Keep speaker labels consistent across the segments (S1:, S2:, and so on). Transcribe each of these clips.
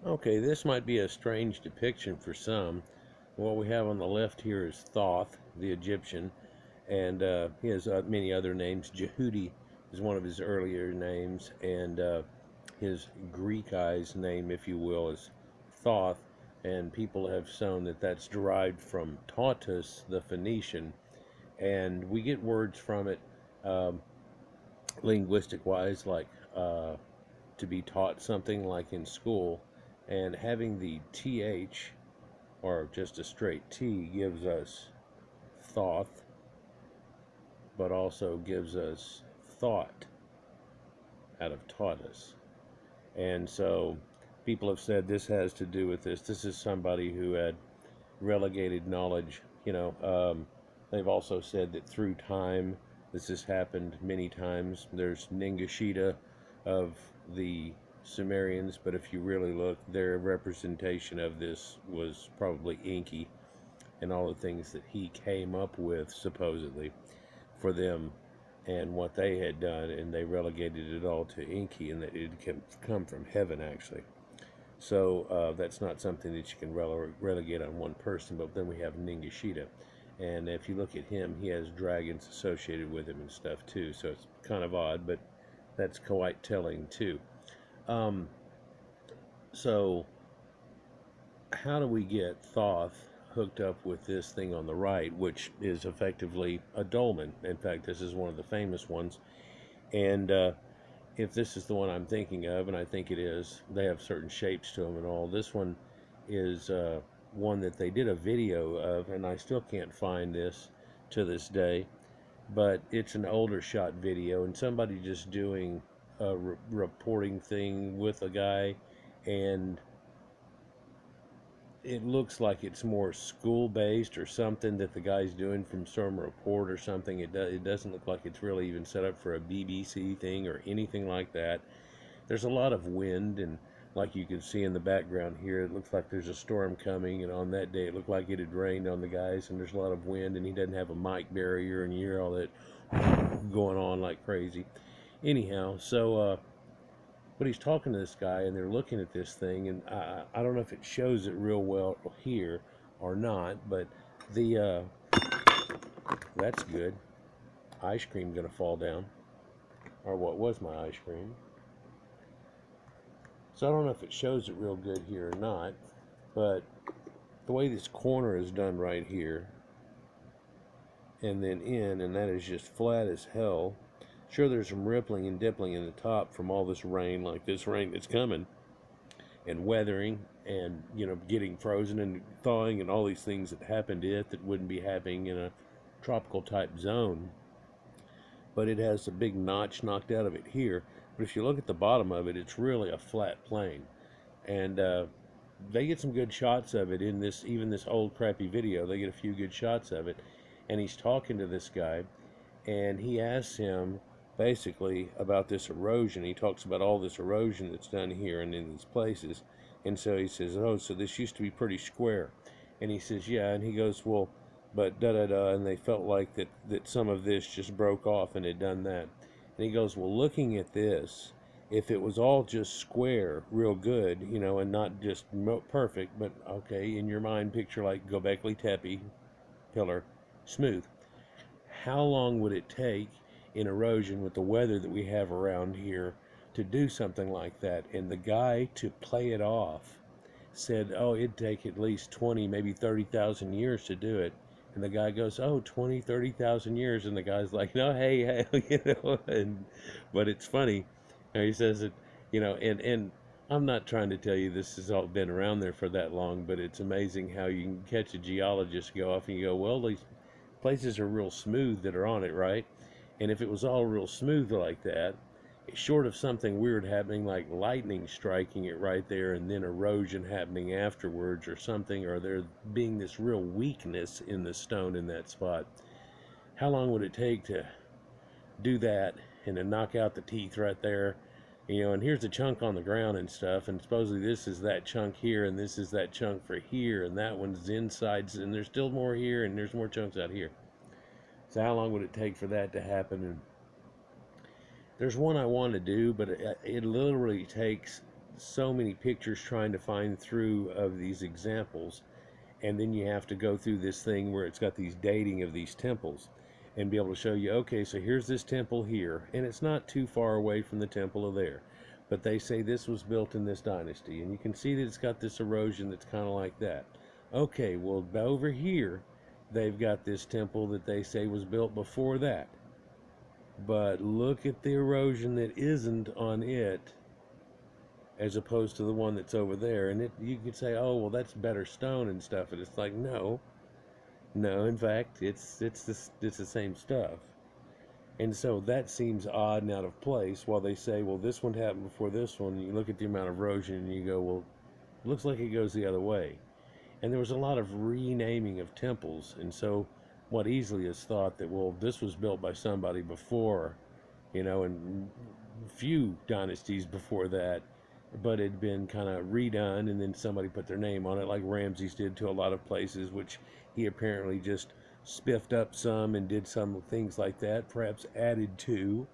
S1: Okay, this might be a strange depiction for some. What we have on the left here is Thoth, the Egyptian, and he has many other names. Jehudi is one of his earlier names, and his Greekized name, if you will, is Thoth, and people have shown that that's derived from Tautus, the Phoenician, and we get words from it um, linguistic wise, like to be taught something like in school, and having the th or just a straight t gives us thoth, but also gives us thought out of taught us. And so people have said this has to do with this. This is somebody who had relegated knowledge. They've also said that through time, this has happened many times. There's Ningishita of the Sumerians, but if you really look, their representation of this was probably Inky and all the things that he came up with, supposedly, for them and what they had done, and they relegated it all to Inky, and that it had come from heaven, actually. So that's not something that you can relegate on one person. But then we have Ningishita, and if you look at him, he has dragons associated with him and stuff too. So it's kind of odd, but that's quite telling too. Um, so how do we get Thoth hooked up with this thing on the right, which is effectively a dolmen? In fact, this is one of the famous ones, and if this is the one I'm thinking of, and I think it is, they have certain shapes to them and all. This one is one that they did a video of, and I still can't find this to this day, but it's an older shot video, and somebody just doing a reporting thing with a guy, and it looks like it's more school based or something that the guy's doing from some report or something. It doesn't look like it's really even set up for a BBC thing or anything like that. There's a lot of wind, and like you can see in the background here, it looks like there's a storm coming, and on that day it looked like it had rained on the guys, and there's a lot of wind, and he doesn't have a mic barrier, and you hear all that going on like crazy. Anyhow, so but he's talking to this guy, and they're looking at this thing, and I don't know if it shows it real well here or not, but the that's good. Ice cream gonna fall down, or what was my ice cream? So I don't know if it shows it real good here or not, but the way this corner is done right here, and then in, and that is just flat as hell. Sure, there's some rippling and dippling in the top from all this rain, like this rain that's coming, and weathering, and getting frozen and thawing, and all these things that happen to it that wouldn't be happening in a tropical type zone. But it has a big notch knocked out of it here. But if you look at the bottom of it, it's really a flat plane, and they get some good shots of it in this, even this old crappy video. They get a few good shots of it, and he's talking to this guy, and he asks him basically about this erosion. He talks about all this erosion that's done here and in these places, and so he says, "Oh, so this used to be pretty square," and he says, "Yeah," and he goes, "Well, but da da da," and they felt like that some of this just broke off and had done that, and he goes, "Well, looking at this, if it was all just square, real good, and not just perfect, but okay, in your mind, picture like Gobekli Tepe pillar, smooth. How long would it take in erosion with the weather that we have around here to do something like that?" And the guy, to play it off, said, "Oh, it'd take at least 20, maybe 30,000 years to do it." And the guy goes, "Oh, 20, 30,000 years." And the guy's like, "No, hey, and, but it's funny. He says it, and I'm not trying to tell you this has all been around there for that long, but it's amazing how you can catch a geologist go off and you go, "Well, these places are real smooth that are on it, right?" And if it was all real smooth like that, short of something weird happening like lightning striking it right there and then erosion happening afterwards or something, or there being this real weakness in the stone in that spot, how long would it take to do that and to knock out the teeth right there? And here's a chunk on the ground and stuff, and supposedly this is that chunk here, and this is that chunk for here, and that one's insides, and there's still more here, and there's more chunks out here. So how long would it take for that to happen? And there's one I want to do, but it literally takes so many pictures trying to find through of these examples, and then you have to go through this thing where it's got these dating of these temples and be able to show you, okay, so here's this temple here, and it's not too far away from the temple of there, but they say this was built in this dynasty, and you can see that it's got this erosion that's kind of like that. Okay, well, over here they've got this temple that they say was built before that, but look at the erosion that isn't on it as opposed to the one that's over there. And you could say, oh, well, that's better stone and stuff, and it's like, no, in fact, it's the same stuff. And so that seems odd and out of place, while they say, well, this one happened before this one. You look at the amount of erosion and you go, well, it looks like it goes the other way. And there was a lot of renaming of temples, and so what easily is thought that, well, this was built by somebody before, and few dynasties before that, but it had been kind of redone, and then somebody put their name on it, like Ramses did to a lot of places, which he apparently just spiffed up some and did some things like that, perhaps added to,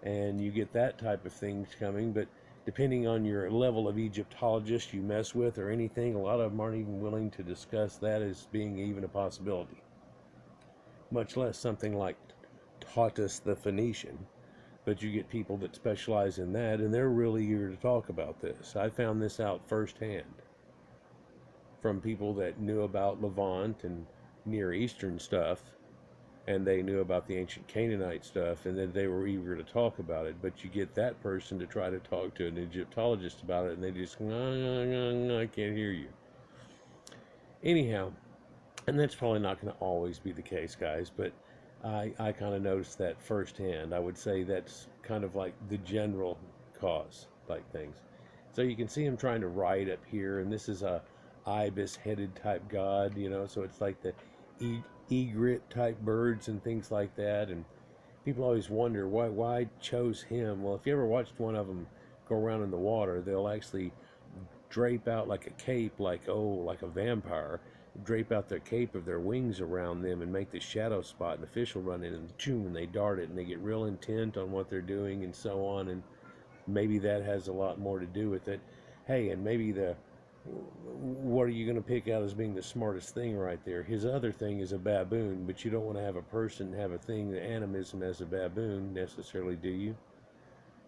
S1: and you get that type of things coming. But depending on your level of Egyptologist you mess with or anything, a lot of them aren't even willing to discuss that as being even a possibility, much less something like Thoth the Phoenician. But you get people that specialize in that, and they're really eager to talk about this. I found this out firsthand from people that knew about Levant and Near Eastern stuff, and they knew about the ancient Canaanite stuff, and then they were eager to talk about it. But you get that person to try to talk to an Egyptologist about it, and they just, I can't hear you. Anyhow, and that's probably not going to always be the case, guys, but I kind of noticed that firsthand. I would say that's kind of like the general cause, like things. So you can see him trying to write up here, and this is a ibis-headed type god, so it's like the egret type birds and things like that. And people always wonder why chose him. Well, if you ever watched one of them go around in the water, they'll actually drape out like a cape, like a vampire, drape out their cape of their wings around them and make this shadow spot, and the fish will run in and choom, and they dart it, and they get real intent on what they're doing and so on. And maybe that has a lot more to do with it. Hey, and maybe what are you going to pick out as being the smartest thing right there? His other thing is a baboon, but you don't want to have a person have a thing, the animism as a baboon necessarily, do you?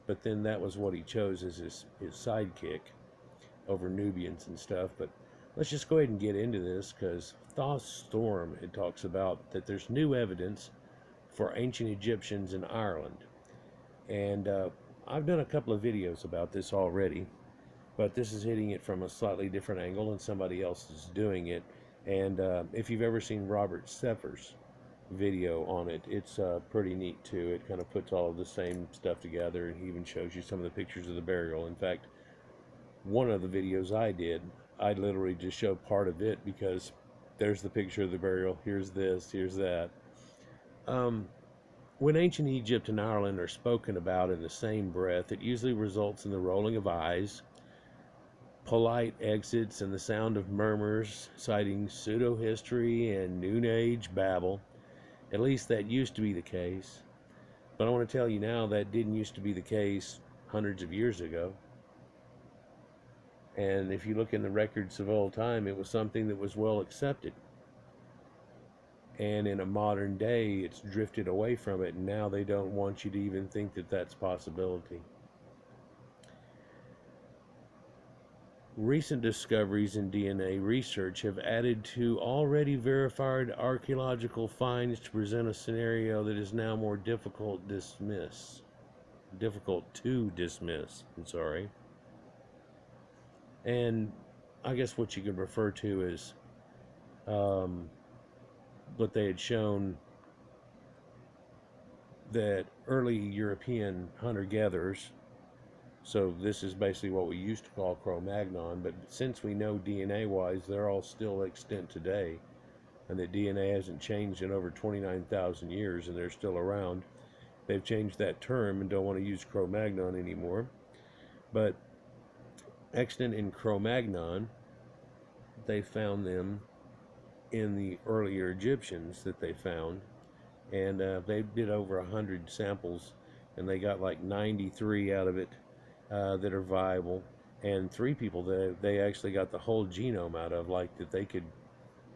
S1: But then that was what he chose as his sidekick over Nubians and stuff. But let's just go ahead and get into this, because Thoth's storm, it talks about that there's new evidence for ancient Egyptians in Ireland. And I've done a couple of videos about this already, but this is hitting it from a slightly different angle, and somebody else is doing it. And if you've ever seen Robert Seffer's video on it, it's pretty neat too. It kind of puts all of the same stuff together, and he even shows you some of the pictures of the burial. In fact, one of the videos I did, I literally just show part of it, because there's the picture of the burial, here's this, here's that. When ancient Egypt and Ireland are spoken about in the same breath, it usually results in the rolling of eyes, polite exits, and the sound of murmurs citing pseudo-history and New Age babble. At least that used to be the case. But I want to tell you now, that didn't used to be the case hundreds of years ago. And if you look in the records of old time, it was something that was well accepted. And in a modern day, it's drifted away from it, and now they don't want you to even think that that's a possibility. Recent discoveries in DNA research have added to already verified archaeological finds to present a scenario that is now more difficult to dismiss. And I guess what you could refer to as what they had shown, that early European hunter-gatherers, so this is basically what we used to call Cro-Magnon, but since we know DNA-wise they're all still extant today, and that DNA hasn't changed in over 29,000 years, and they're still around, they've changed that term and don't want to use Cro-Magnon anymore. But extant in Cro-Magnon, they found them in the earlier Egyptians that they found, and they did over 100 samples, and they got like 93 out of it that are viable. and 3 people that they actually got the whole genome out of, like that they could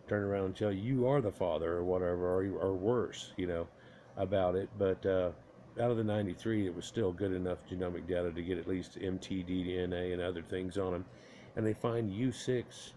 S1: turn around and tell you are the father or whatever, or worse, you know, about it. But out of the 93, it was still good enough genomic data to get at least mtDNA and other things on them. And they find U6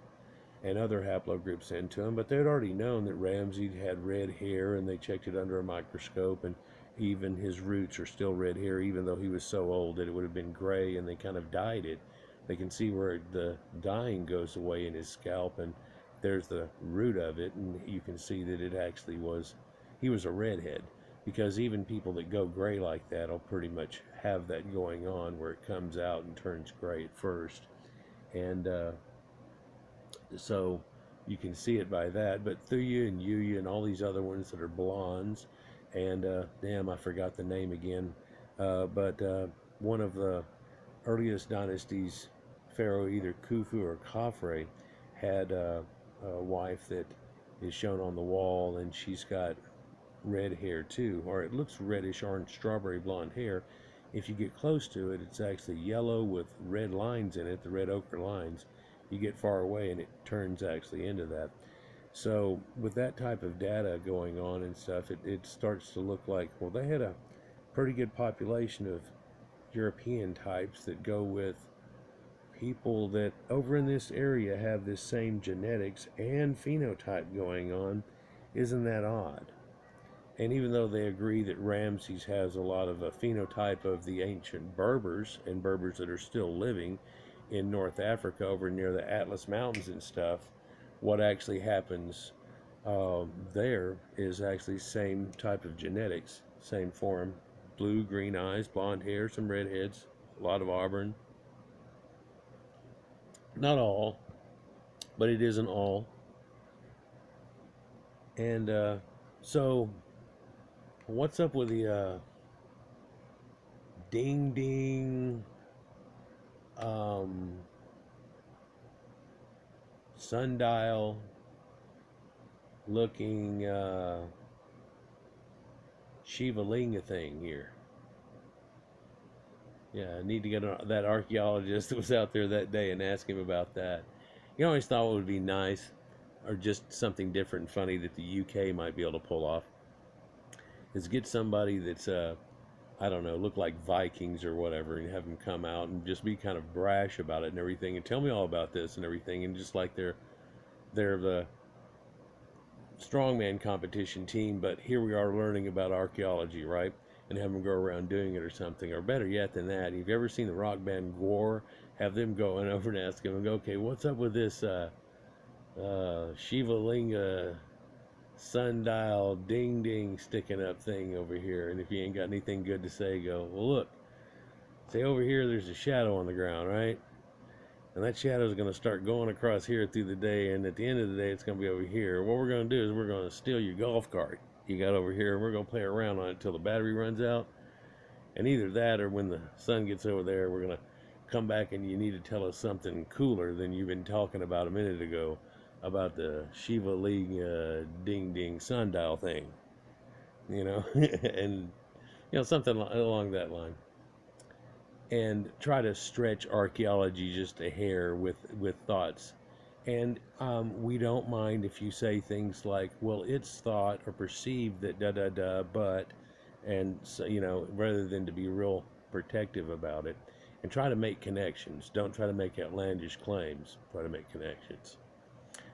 S1: and other haplogroups into them, but they'd already known that Ramsey had red hair, and they checked it under a microscope, and even his roots are still red hair, even though he was so old that it would have been gray, and they kind of dyed it. They can see where the dyeing goes away in his scalp, and there's the root of it, and you can see that it actually was, he was a redhead, because even people that go gray like that will pretty much have that going on, where it comes out and turns gray at first. And so you can see it by that. But Thuya and Yuya and all these other ones that are blondes, and damn, I forgot the name again, but one of the earliest dynasties, Pharaoh either Khufu or Khafre, had a wife that is shown on the wall, and she's got red hair too, or it looks reddish orange strawberry blonde hair. If you get close to it, it's actually yellow with red lines in it, the red ochre lines. You get far away and it turns actually into that. So with that type of data going on and stuff, it starts to look like, well, they had a pretty good population of European types that go with people that over in this area have this same genetics and phenotype going on. Isn't that odd? And even though they agree that Ramses has a lot of a phenotype of the ancient Berbers, and Berbers that are still living in North Africa over near the Atlas Mountains and stuff, what actually happens there is actually same type of genetics, same form, blue, green eyes, blonde hair, some redheads, a lot of auburn. Not all, but it isn't all. And so what's up with the ding ding sundial looking Shiva Linga thing here? Yeah, I need to get that archaeologist that was out there that day and ask him about that. You always thought what would be nice, or just something different and funny that the UK might be able to pull off, is get somebody that's I don't know, look like Vikings or whatever, and have them come out and just be kind of brash about it and everything, and tell me all about this and everything, and just like they're the strongman competition team, but here we are learning about archaeology, right? And have them go around doing it or something. Or better yet than that, if you've ever seen the rock band Gore, have them going over and ask them and go, okay, what's up with this Shiva Linga sundial ding ding sticking up thing over here? And if you ain't got anything good to say, go, well, look, say over here there's a shadow on the ground, right? And that shadow is going to start going across here through the day, and at the end of the day it's going to be over here. What we're going to do is we're going to steal your golf cart you got over here, and we're going to play around on it until the battery runs out. And either that, or when the sun gets over there, we're going to come back and you need to tell us something cooler than you've been talking about a minute ago about the Shiva League ding ding sundial thing, you know. And you know, something along that line. And try to stretch archaeology just a hair with thoughts. And we don't mind if you say things like, well, it's thought or perceived that da da da, but, and so, you know, rather than to be real protective about it, and try to make connections. Don't try to make outlandish claims. Try to make connections.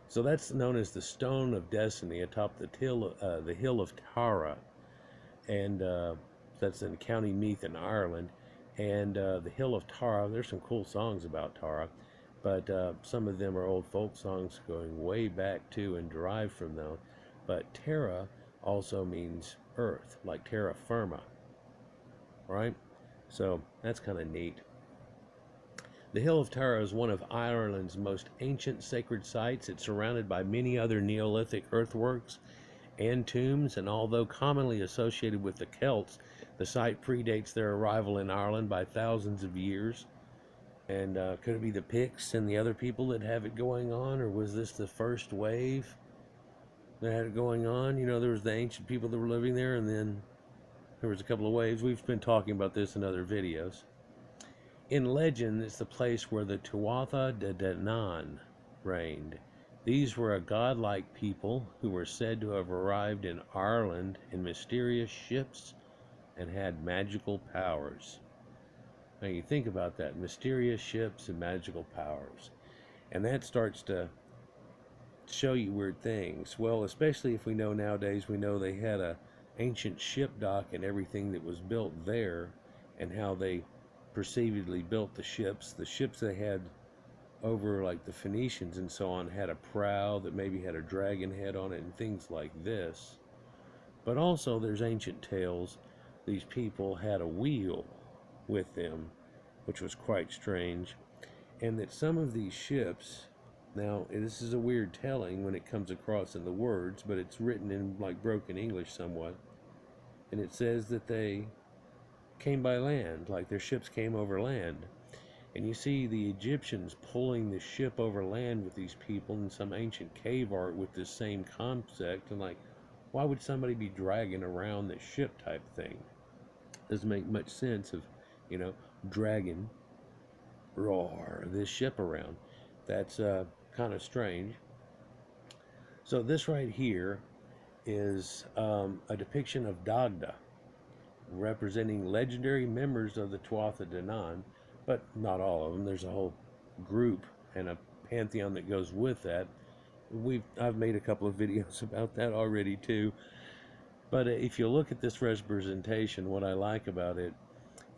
S1: So that's known as the Stone of Destiny atop the hill of Tara, and that's in County Meath in Ireland. And the Hill of Tara, there's some cool songs about Tara, but some of them are old folk songs going way back to and derived from them. But Terra also means earth, like terra firma, right? So that's kind of neat. The Hill of Tara is one of Ireland's most ancient sacred sites. It's surrounded by many other Neolithic earthworks and tombs, and although commonly associated with the Celts, the site predates their arrival in Ireland by thousands of years. And could it be the Picts and the other people that have it going on, or was this the first wave that had it going on? You know, there was the ancient people that were living there, and then there was a couple of waves. We've been talking about this in other videos. In legend, it's the place where the Tuatha de Danann reigned. These were a godlike people who were said to have arrived in Ireland in mysterious ships and had magical powers. Now you think about that, mysterious ships and magical powers. And that starts to show you weird things. Well, especially if we know nowadays, we know they had a ancient ship dock and everything that was built there, and how they perceivedly built the ships. The ships they had over, like the Phoenicians and so on, had a prow that maybe had a dragon head on it and things like this. But also there's ancient tales these people had a wheel with them, which was quite strange, and that some of these ships, now this is a weird telling when it comes across in the words, but it's written in like broken English somewhat, and it says that they came by land, like their ships came over land. And you see the Egyptians pulling the ship over land with these people in some ancient cave art with this same concept, and like, why would somebody be dragging around this ship type thing? Doesn't make much sense of, dragging this ship around. That's kind of strange. So this right here is a depiction of Dagda, representing legendary members of the Tuatha De Danann, but not all of them. There's a whole group and a pantheon that goes with that. I've made a couple of videos about that already too. But if you look at this representation, what I like about it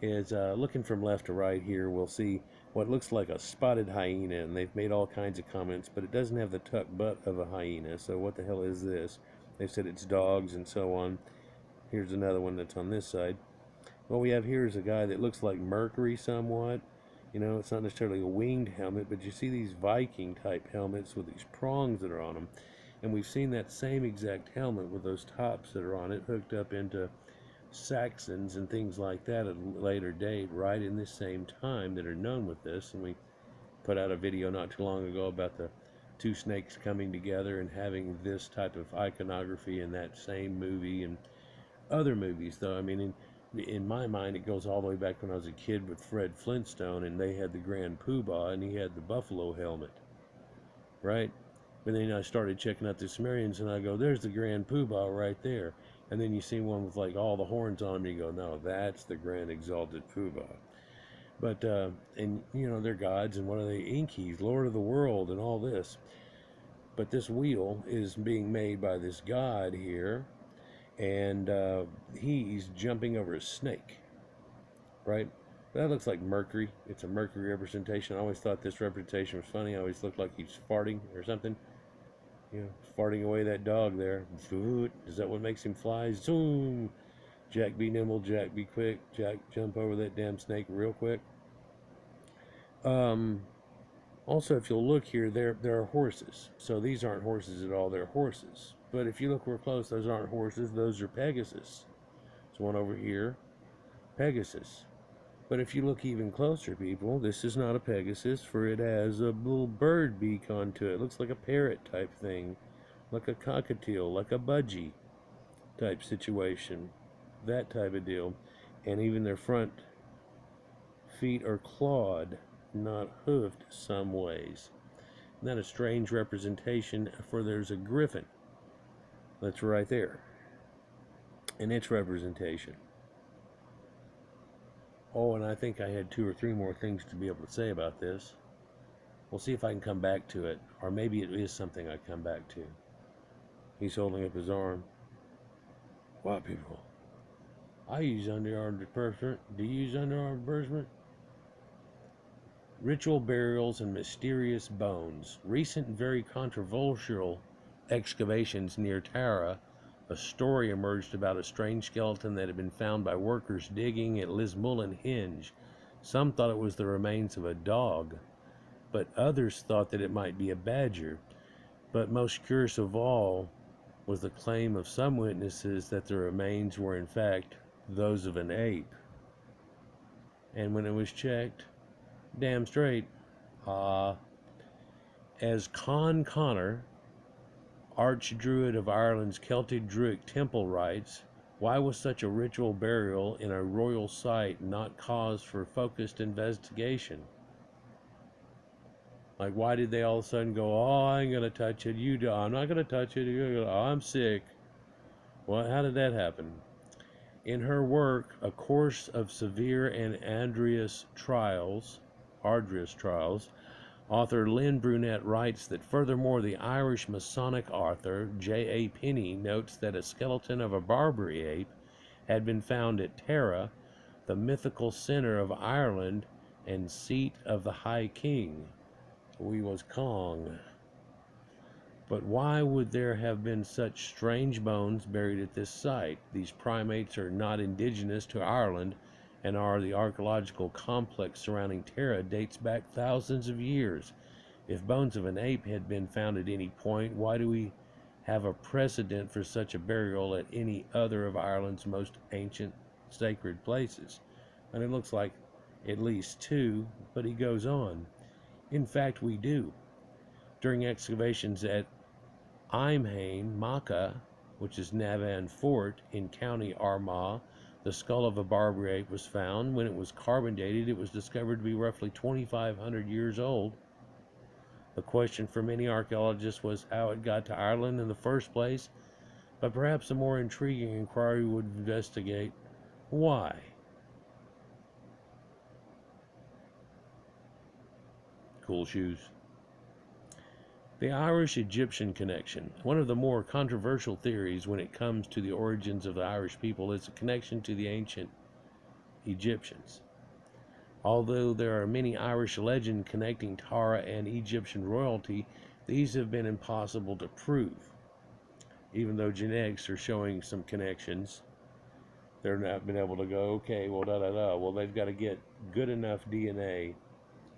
S1: is looking from left to right here, we'll see what looks like a spotted hyena, and they've made all kinds of comments, but it doesn't have the tuck butt of a hyena, so what the hell is this? They've said it's dogs and so on. Here's another one that's on this side. What we have here is a guy that looks like Mercury somewhat. It's not necessarily a winged helmet, but you see these Viking type helmets with these prongs that are on them. And we've seen that same exact helmet with those tops that are on it hooked up into Saxons and things like that at a later date, right in this same time, that are known with this. And we put out a video not too long ago about the two snakes coming together and having this type of iconography in that same movie and other movies. Though, I mean, in my mind, it goes all the way back when I was a kid with Fred Flintstone, and they had the Grand Poobah, and he had the buffalo helmet, right? But then I started checking out the Sumerians, and I go, there's the Grand Poobah right there. And then you see one with like all the horns on him, and you go, no, that's the Grand Exalted Poobah. But, and they're gods, and what are they? Inkies, Lord of the World, and all this. But this wheel is being made by this god here, and he's jumping over a snake, right? That looks like Mercury. It's a Mercury representation. I always thought this representation was funny. I always looked like he's farting or something. Farting away that dog there. Is that what makes him fly? Zoom! Jack be nimble, Jack be quick. Jack jump over that damn snake real quick. Also, if you'll look here, there are horses. So these aren't horses at all. They're horses. But if you look real close, those aren't horses. Those are Pegasus. There's one over here. Pegasus. But if you look even closer, people, this is not a Pegasus, for it has a little bird beak onto it. It looks like a parrot type thing, like a cockatiel, like a budgie type situation, that type of deal. And even their front feet are clawed, not hoofed some ways. Isn't that a strange representation? For there's a griffin that's right there, and its representation. Oh, and I think I had 2 or 3 more things to be able to say about this. We'll see if I can come back to it, or maybe it is something I come back to. He's holding up his arm. Wow, people. I use underarm disbursement. Do you use underarm disbursement? Ritual burials and mysterious bones. Recent, very controversial excavations near Tara. A story emerged about a strange skeleton that had been found by workers digging at Lismullen Hinge. Some thought it was the remains of a dog, but others thought that it might be a badger. But most curious of all was the claim of some witnesses that the remains were in fact those of an ape. And when it was checked, damn straight, as Con Connor, Archdruid of Ireland's Celtic Druid temple writes, Why was such a ritual burial in a royal site not cause for focused investigation? Like, why did they all of a sudden go, oh, I ain't going to touch it, you do, I'm not going to touch it, oh, I'm sick. Well, how did that happen? In her work, A Course of Severe and Arduous Trials, author Lynn Brunette writes that furthermore, the Irish Masonic author J.A. Penny notes that a skeleton of a Barbary ape had been found at Tara, the mythical center of Ireland and seat of the High King. We was Kong. But why would there have been such strange bones buried at this site? These primates are not indigenous to Ireland, and the archaeological complex surrounding Tara dates back thousands of years. If bones of an ape had been found at any point, why do we have a precedent for such a burial at any other of Ireland's most ancient sacred places? And it looks like at least two, but he goes on. In fact, we do. During excavations at Imhane, Macha, which is Navan Fort in County Armagh, the skull of a Barbary ape was found. When it was carbon dated, it was discovered to be roughly 2,500 years old. The question for many archaeologists was how it got to Ireland in the first place, but perhaps a more intriguing inquiry would investigate why. Cool shoes. The Irish-Egyptian connection. One of the more controversial theories when it comes to the origins of the Irish people is a connection to the ancient Egyptians. Although there are many Irish legends connecting Tara and Egyptian royalty, these have been impossible to prove. Even though genetics are showing some connections, they're not been able to go, okay, well, Well, they've got to get good enough DNA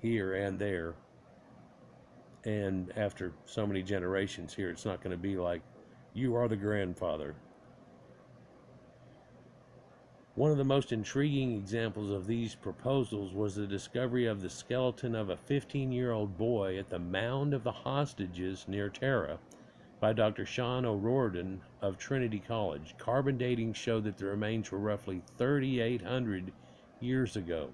S1: here and there. And after so many generations here, it's not going to be like, you are the grandfather. One of the most intriguing examples of these proposals was the discovery of the skeleton of a 15-year-old boy at the Mound of the Hostages near Tara by Dr. Sean O'Riordan of Trinity College. Carbon dating showed that the remains were roughly 3,800 years ago.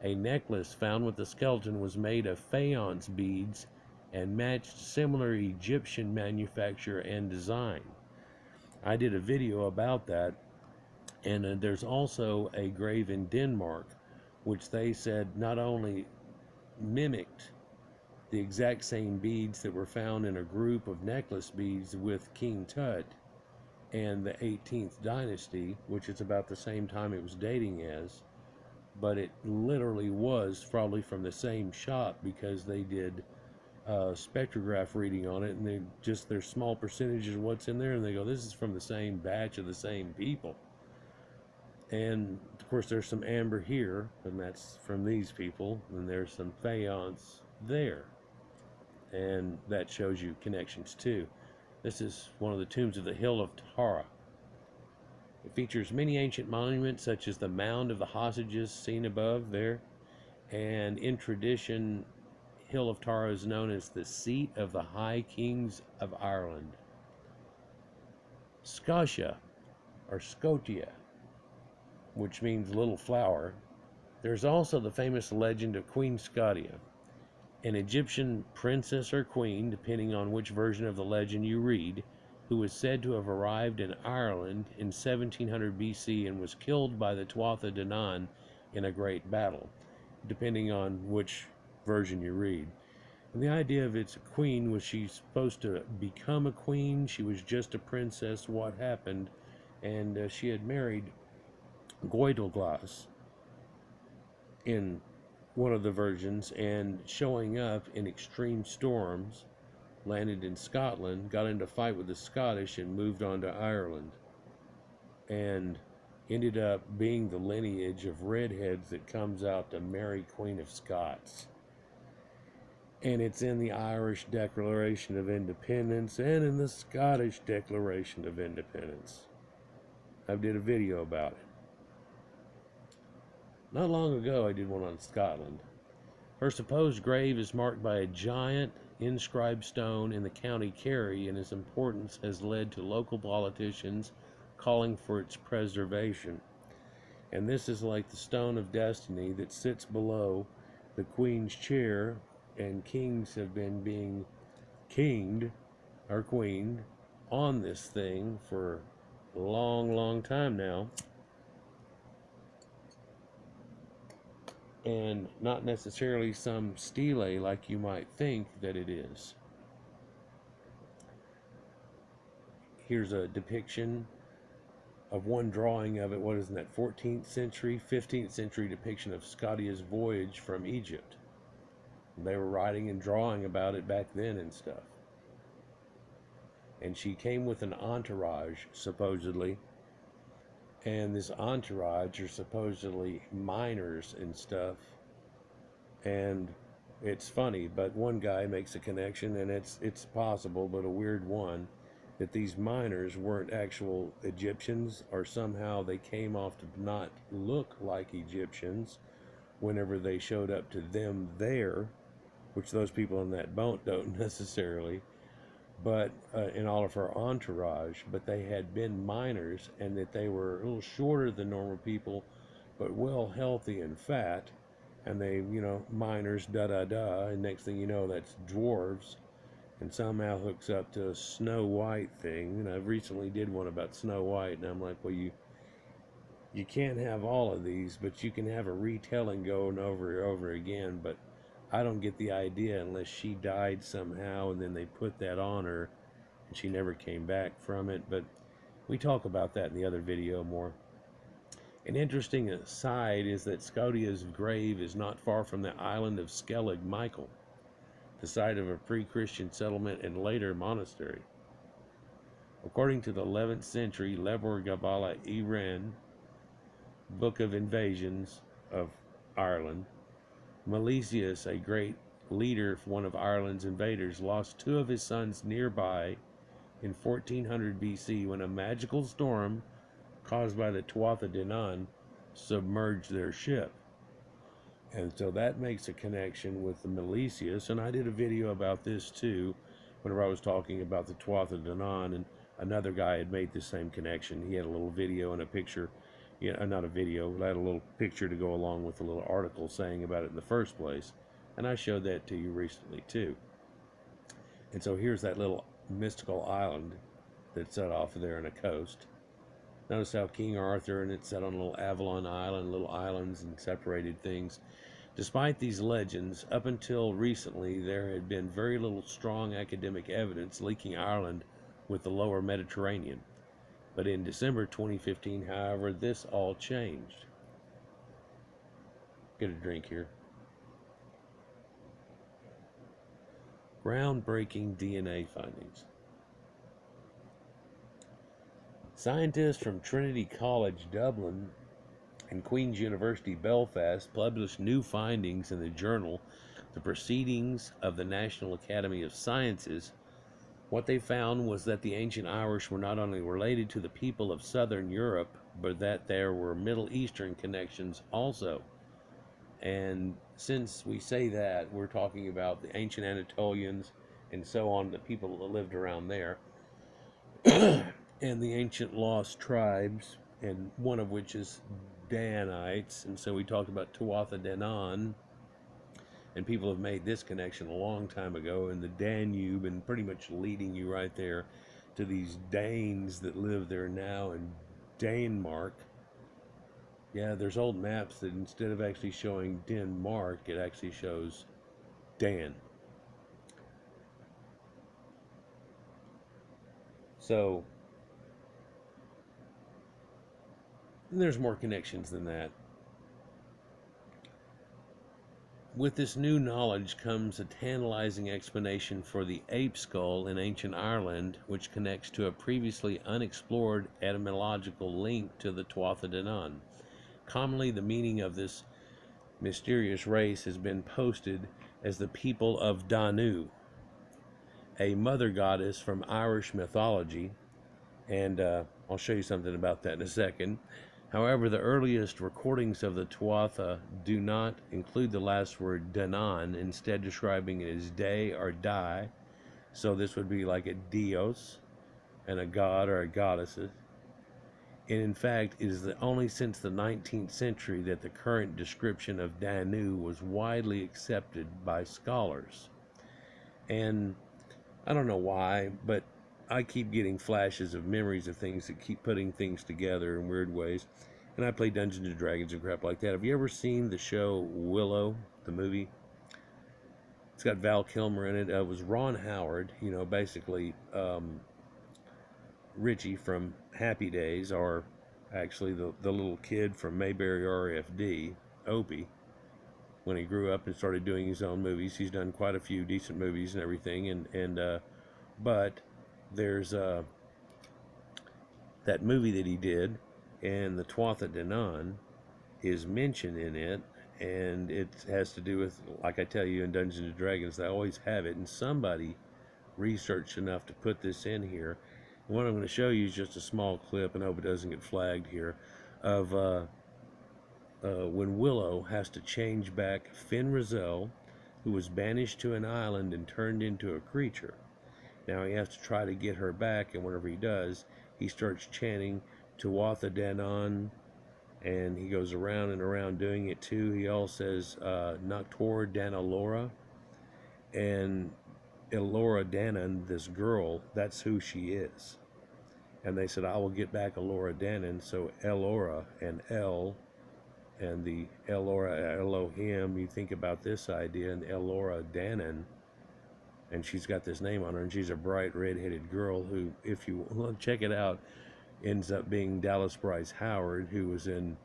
S1: A necklace found with the skeleton was made of faience beads and matched similar Egyptian manufacture and design. I did a video about that, and there's also a grave in Denmark which they said not only mimicked the exact same beads that were found in a group of necklace beads with King Tut and the 18th dynasty, which is about the same time it was dating as, but it literally was probably from the same shop because they did spectrograph reading on it, and they just there's small percentages of what's in there, and they go, this is from the same batch of the same people. And of course there's some amber here, and that's from these people, and there's some faience there, and that shows you connections too. This is one of the tombs of the Hill of Tara. It features many ancient monuments such as the Mound of the Hostages seen above there, and in tradition Hill of Tara is known as the seat of the High Kings of Ireland. Scotia, or Scotia, which means little flower. There's also the famous legend of Queen Scotia, an Egyptian princess or queen, depending on which version of the legend you read, who was said to have arrived in Ireland in 1700 BC and was killed by the Tuatha Danann in a great battle, depending on which version you read. And the idea of it's a queen was she's supposed to become a queen, she was just a princess, what happened, and she had married Goidelglas in one of the versions, and showing up in extreme storms, landed in Scotland, got into a fight with the Scottish and moved on to Ireland, and ended up being the lineage of redheads that comes out to marry Queen of Scots. And it's in the Irish Declaration of Independence and in the Scottish Declaration of Independence. I did a video about it. Not long ago I did one on Scotland. Her supposed grave is marked by a giant inscribed stone in the County Kerry, and its importance has led to local politicians calling for its preservation. And this is like the stone of destiny that sits below the queen's chair, and kings have been being kinged or queened on this thing for a long, long time now. And not necessarily some stele like you might think that it is. Here's a depiction of one drawing of it. What is that, 14th century, 15th century depiction of Scotia's voyage from Egypt. They were writing and drawing about it back then and stuff. And she came with an entourage, supposedly. And this entourage are supposedly miners and stuff. And it's funny, but one guy makes a connection, and it's possible, but a weird one, that these miners weren't actual Egyptians, or somehow they came off to not look like Egyptians whenever they showed up to them there, which those people in that boat don't necessarily, but in all of her entourage, but they had been miners, and that they were a little shorter than normal people, but well healthy and fat, and they, miners, and next thing you know, that's dwarves, and somehow hooks up to a Snow White thing. And I recently did one about Snow White, and I'm like, well, you can't have all of these, but you can have a retelling going over and over again. But I don't get the idea unless she died somehow, and then they put that on her, and she never came back from it. But we talk about that in the other video more. An interesting aside is that Scotia's grave is not far from the island of Skellig Michael, the site of a pre-Christian settlement and later monastery. According to the 11th century Lebor Gabala Iran Book of Invasions of Ireland, Milesius, a great leader, one of Ireland's invaders, lost 2 of his sons nearby in 1400 BC when a magical storm caused by the Tuatha Danann submerged their ship. And so that makes a connection with the Milesius, and I did a video about this too, whenever I was talking about the Tuatha Danann, and another guy had made the same connection. He had a little video and a picture, not a video, but I had a little picture to go along with a little article saying about it in the first place, and I showed that to you recently too. And so here's that little mystical island that's set off there on a coast. Notice how King Arthur, and it's set on a little Avalon Island, little islands and separated things. Despite these legends, up until recently, there had been very little strong academic evidence linking Ireland with the lower Mediterranean. But in December 2015, however, this all changed. Get a drink here. Groundbreaking DNA findings. Scientists from Trinity College, Dublin, and Queen's University, Belfast, published new findings in the journal The Proceedings of the National Academy of Sciences. What they found was that the ancient Irish were not only related to the people of southern Europe, but that there were Middle Eastern connections also. And since we say that, we're talking about the ancient Anatolians and so on, the people that lived around there. And the ancient lost tribes, and one of which is Danites, and so we talked about Tuatha Danann, and people have made this connection a long time ago in the Danube, and pretty much leading you right there to these Danes that live there now in Denmark. Yeah, there's old maps that instead of actually showing Denmark, it actually shows Dan. So there's more connections than that. With this new knowledge comes a tantalizing explanation for the ape skull in ancient Ireland, which connects to a previously unexplored etymological link to the Tuatha Danann. Commonly, the meaning of this mysterious race has been posted as the people of Danu, a mother goddess from Irish mythology, and I'll show you something about that in a second. However, the earliest recordings of the Tuatha do not include the last word Danann, instead describing it as day or die. So this would be like a dios and a god or a goddess. And in fact, it is only since the 19th century that the current description of Danu was widely accepted by scholars. And I don't know why, but I keep getting flashes of memories of things that keep putting things together in weird ways. And I play Dungeons and Dragons and crap like that. Have you ever seen the show Willow, the movie? It's got Val Kilmer in it. It was Ron Howard, basically Richie from Happy Days, or actually the little kid from Mayberry RFD, Opie, when he grew up and started doing his own movies. He's done quite a few decent movies and everything, but there's that movie that he did, and the Tuatha Danann is mentioned in it, and it has to do with, like I tell you in Dungeons and Dragons, they always have it, and somebody researched enough to put this in here. And what I'm going to show you is just a small clip, and I hope it doesn't get flagged here, of when Willow has to change back Finn Rizal, who was banished to an island and turned into a creature. Now he has to try to get her back, and whenever he does, he starts chanting Tuatha Danann, and he goes around and around doing it too. He also says Noctor Danalora, and Elora Danann, this girl, that's who she is. And they said, I will get back Elora Danann. So Elora and El, and the Elora Elohim, you think about this idea, and Elora Danann, and she's got this name on her, and she's a bright red-headed girl who, if you check it out, ends up being Dallas Bryce Howard, who was in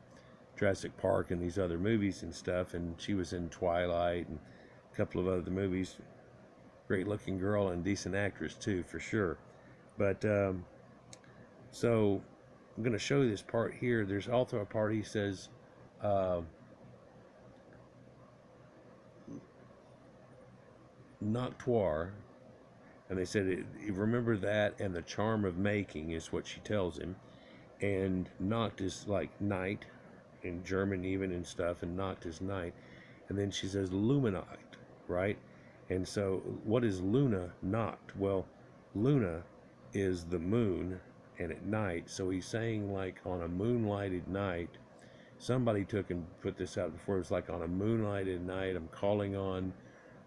S1: Jurassic Park and these other movies and stuff, and she was in Twilight and a couple of other movies. Great looking girl and decent actress too, for sure. But so I'm going to show you this part here. There's also a part he says Noctoire, and they said remember that, and the charm of making is what she tells him. And Nacht is like night in German even and stuff, and Nacht is night. And then she says Luminacht, right? And so what is Luna Nacht? Well, Luna is the moon, and at night, so he's saying like on a moonlighted night. Somebody took and put this out before. It was like on a moonlighted night, I'm calling on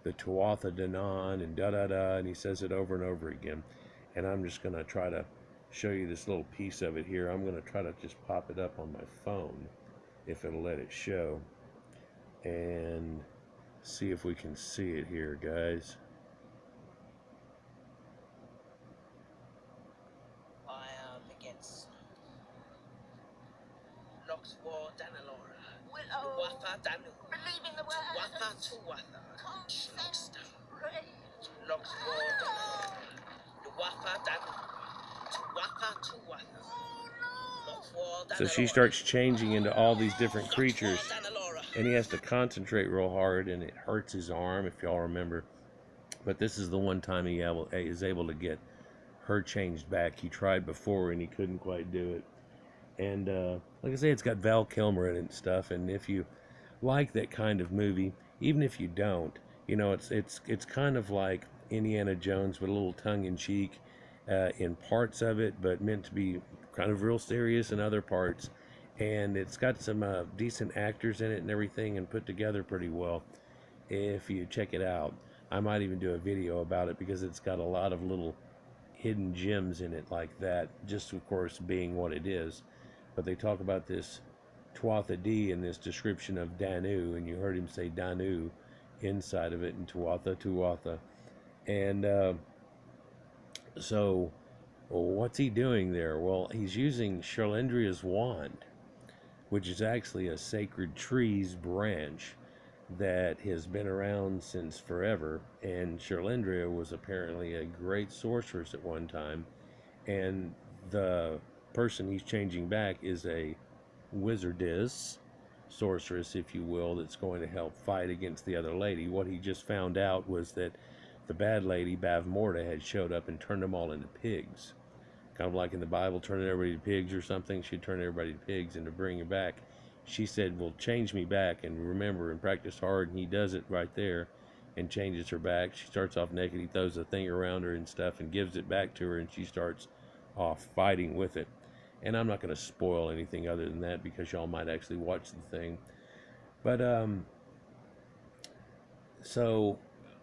S1: the Tuatha Danann, and da-da-da, and he says it over and over again. And I'm just going to try to show you this little piece of it here. I'm going to try to just pop it up on my phone, if it'll let it show, and see if we can see it here, guys.
S2: Fire begins. Locks war Danalora. Tuatha Danu.
S3: Believe in the word.
S2: Tuatha.
S3: Concentrate.
S2: Locks war Danalora. Tuatha Danu. Tuatha.
S1: So she starts changing into all these different creatures, and he has to concentrate real hard, and it hurts his arm, if y'all remember. But this is the one time he is able to get her changed back. He tried before, and he couldn't quite do it. And like I say, it's got Val Kilmer in it and stuff. And if you like that kind of movie, even if you don't, it's kind of like Indiana Jones, but a little tongue-in-cheek in parts of it, but meant to be kind of real serious in other parts. And it's got some decent actors in it and everything, and put together pretty well. If you check it out, I might even do a video about it, because it's got a lot of little hidden gems in it like that, just of course being what it is. But they talk about this Tuatha D in this description of Danu, and you heard him say Danu inside of it, and Tuatha. And so what's he doing there? Well, he's using Sharlendria's wand, which is actually a sacred tree's branch that has been around since forever. And Sharlendria was apparently a great sorceress at one time, and the person he's changing back is a wizardess, sorceress, if you will, that's going to help fight against the other lady. What he just found out was that the bad lady, Bavmorda, had showed up and turned them all into pigs. Kind of like in the Bible, turning everybody to pigs or something. She'd turn everybody to pigs, and to bring her back, she said, well, change me back, and remember, and practice hard. And he does it right there and changes her back. She starts off naked. He throws a thing around her and stuff and gives it back to her, and she starts off fighting with it. And I'm not going to spoil anything other than that because y'all might actually watch the thing. But so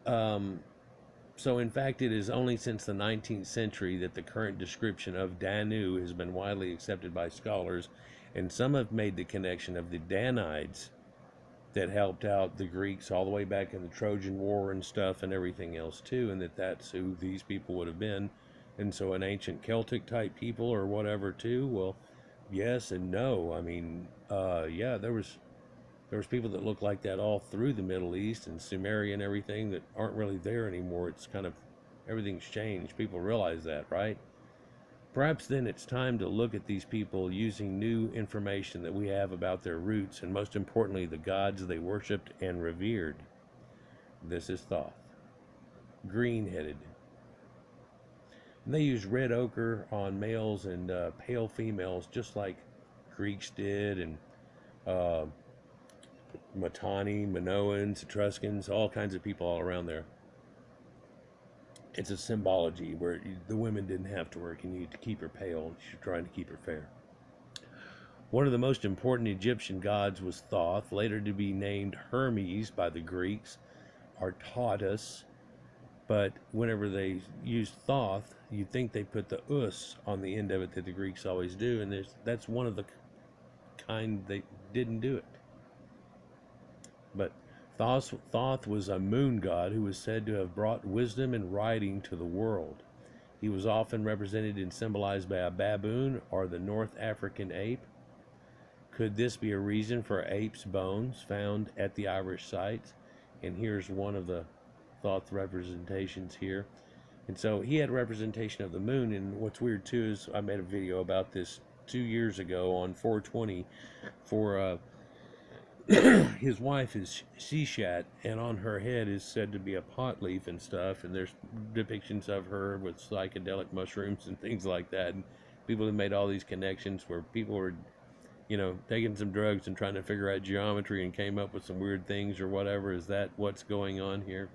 S1: um, so in fact, it is only since the 19th century that the current description of Danu has been widely accepted by scholars, and some have made the connection of the Danites that helped out the Greeks all the way back in the Trojan War and stuff and everything else too, and that's who these people would have been. And so an ancient Celtic type people or whatever too. Well, yes and no. I mean, yeah, there was people that looked like that all through the Middle East and Sumeria and everything that aren't really there anymore. It's kind of, everything's changed. People realize that, right? Perhaps then it's time to look at these people using new information that we have about their roots and most importantly the gods they worshipped and revered. This is Thoth, green-headed. And they use red ochre on males and pale females just like Greeks did, and Mitanni, Minoans, Etruscans, all kinds of people all around there. It's a symbology where the women didn't have to work and you had to keep her pale. She's trying to keep her fair. One of the most important Egyptian gods was Thoth, later to be named Hermes by the Greeks, or Tautus. But whenever they used Thoth, you'd think they put the us on the end of it that the Greeks always do, and that's one of the kind they didn't do it. But Thoth was a moon god who was said to have brought wisdom and writing to the world. He was often represented and symbolized by a baboon or the North African ape. Could this be a reason for apes' bones found at the Irish sites? And here's one of the Thoth representations here. And so he had representation of the moon, and what's weird too is I made a video about this 2 years ago on 420 for his wife is Sishat, and on her head is said to be a pot leaf and stuff, and there's depictions of her with psychedelic mushrooms and things like that, and people have made all these connections where people were, you know, taking some drugs and trying to figure out geometry and came up with some weird things or whatever. Is that what's going on here?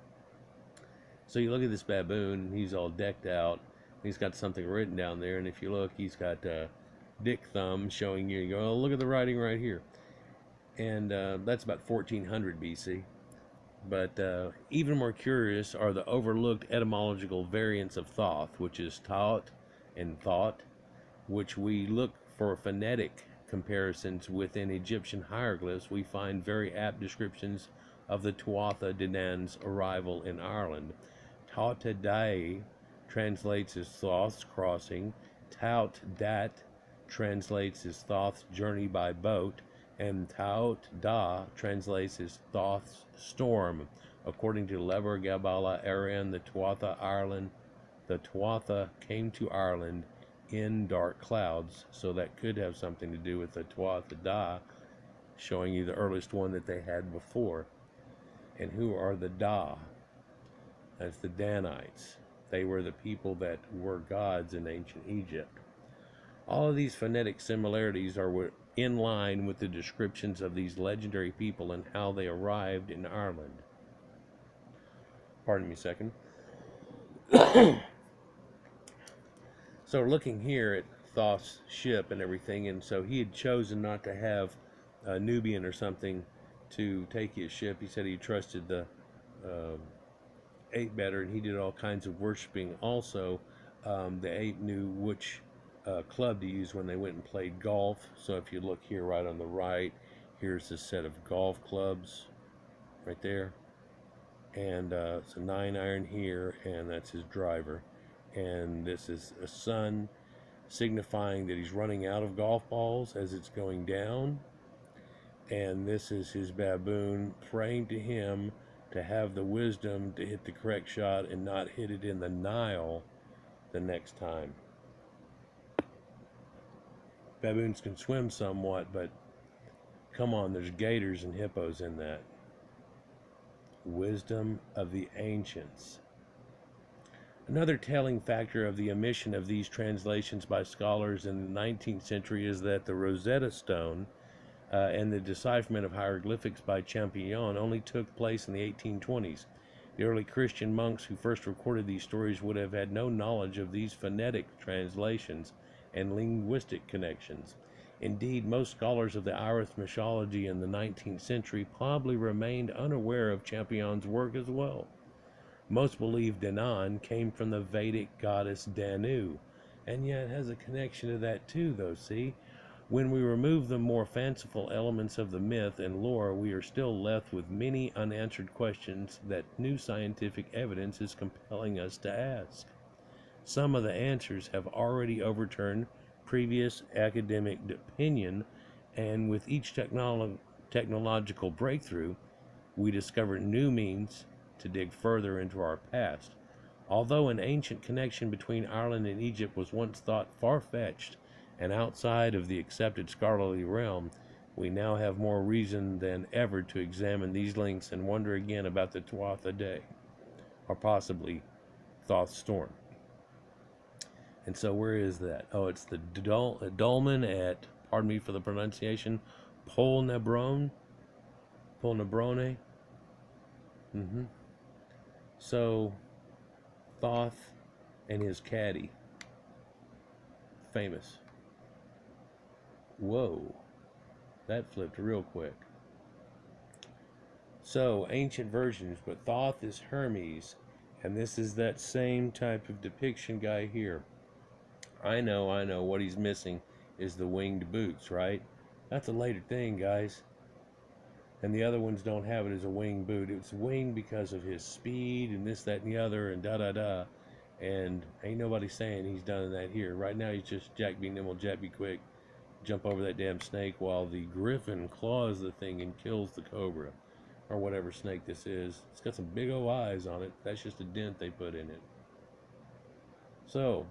S1: So you look at this baboon, and he's all decked out, he's got something written down there, and if you look, he's got dick thumb showing you, go, oh, look at the writing right here. And that's about 1400 BC. But even more curious are the overlooked etymological variants of Thoth, which is Taut and Thought, which we look for phonetic comparisons within Egyptian hieroglyphs. We find very apt descriptions of the Tuatha Danann's arrival in Ireland. Tauta Dai translates as Thoth's crossing. Taut Dat translates as Thoth's journey by boat. And Taut Da translates as Thoth's storm. According to Lever Gabala Aran, the Tuatha Ireland, the Tuatha came to Ireland in dark clouds, so that could have something to do with the Tuatha Da, showing you the earliest one that they had before. And who are the Da? That's the Danites. They were the people that were gods in ancient Egypt. All of these phonetic similarities are in line with the descriptions of these legendary people and how they arrived in Ireland. Pardon me a second. So looking here at Thoth's ship and everything, and so he had chosen not to have a Nubian or something to take his ship. He said he trusted the ape better, and he did all kinds of worshiping. Also, the ape knew which club to use when they went and played golf. So if you look here right on the right, here's a set of golf clubs right there, and it's a 9-iron here, and that's his driver, and this is a sun signifying that he's running out of golf balls as it's going down, and this is his baboon praying to him to have the wisdom to hit the correct shot and not hit it in the Nile the next time. Baboons can swim somewhat, but come on, there's gators and hippos in that. Wisdom of the ancients. Another telling factor of the omission of these translations by scholars in the 19th century is that the Rosetta Stone and the decipherment of hieroglyphics by Champollion only took place in the 1820s. The early Christian monks who first recorded these stories would have had no knowledge of these phonetic translations, and linguistic connections. Indeed, most scholars of the Irish mythology in the 19th century probably remained unaware of Champion's work as well. Most believe Danann came from the Vedic goddess Danu, and yet has a connection to that too, though, see? When we remove the more fanciful elements of the myth and lore, we are still left with many unanswered questions that new scientific evidence is compelling us to ask. Some of the answers have already overturned previous academic opinion, and with each technological breakthrough, we discover new means to dig further into our past. Although an ancient connection between Ireland and Egypt was once thought far-fetched and outside of the accepted scholarly realm, we now have more reason than ever to examine these links and wonder again about the Tuatha Day, or possibly Thoth storm. And so where is that? Oh, it's the dolmen at, pardon me for the pronunciation, Polnebrone. Polnebrone. So, Thoth and his caddy. Famous. Whoa. That flipped real quick. So, ancient versions, but Thoth is Hermes. And this is that same type of depiction guy here. I know, what he's missing is the winged boots, right? That's a later thing, guys. And the other ones don't have it as a winged boot. It's winged because of his speed and this, that, and the other, and da-da-da. And ain't nobody saying he's done that here. Right now, he's just Jack be nimble, Jack be quick, jump over that damn snake while the Griffon claws the thing and kills the cobra. Or whatever snake this is. It's got some big old eyes on it. That's just a dent they put in it. So,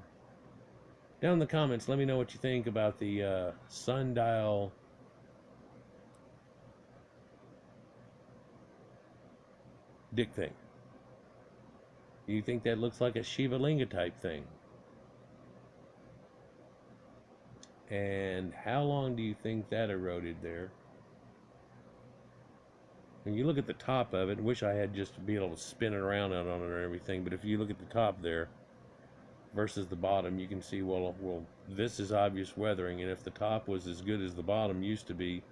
S1: down in the comments, let me know what you think about the sundial dick thing. Do you think that looks like a Shiva Linga type thing? And how long do you think that eroded there? When you look at the top of it, wish I had just to be able to spin it around on it or everything, but if you look at the top there versus the bottom, you can see, well, this is obvious weathering, and if the top was as good as the bottom used to be,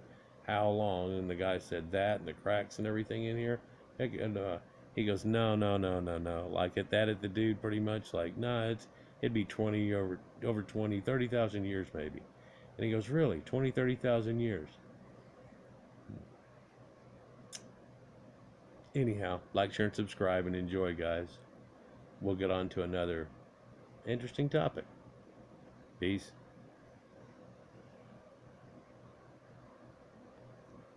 S1: how long? And the guy said that, and the cracks and everything in here. Heck, and he goes, no. Like at the dude pretty much, like, nah, it'd be 20 over 20, 30,000 years maybe. And he goes, really, 20, 30,000 years? Anyhow, like, share, and subscribe, and enjoy, guys. We'll get on to another interesting topic. Peace.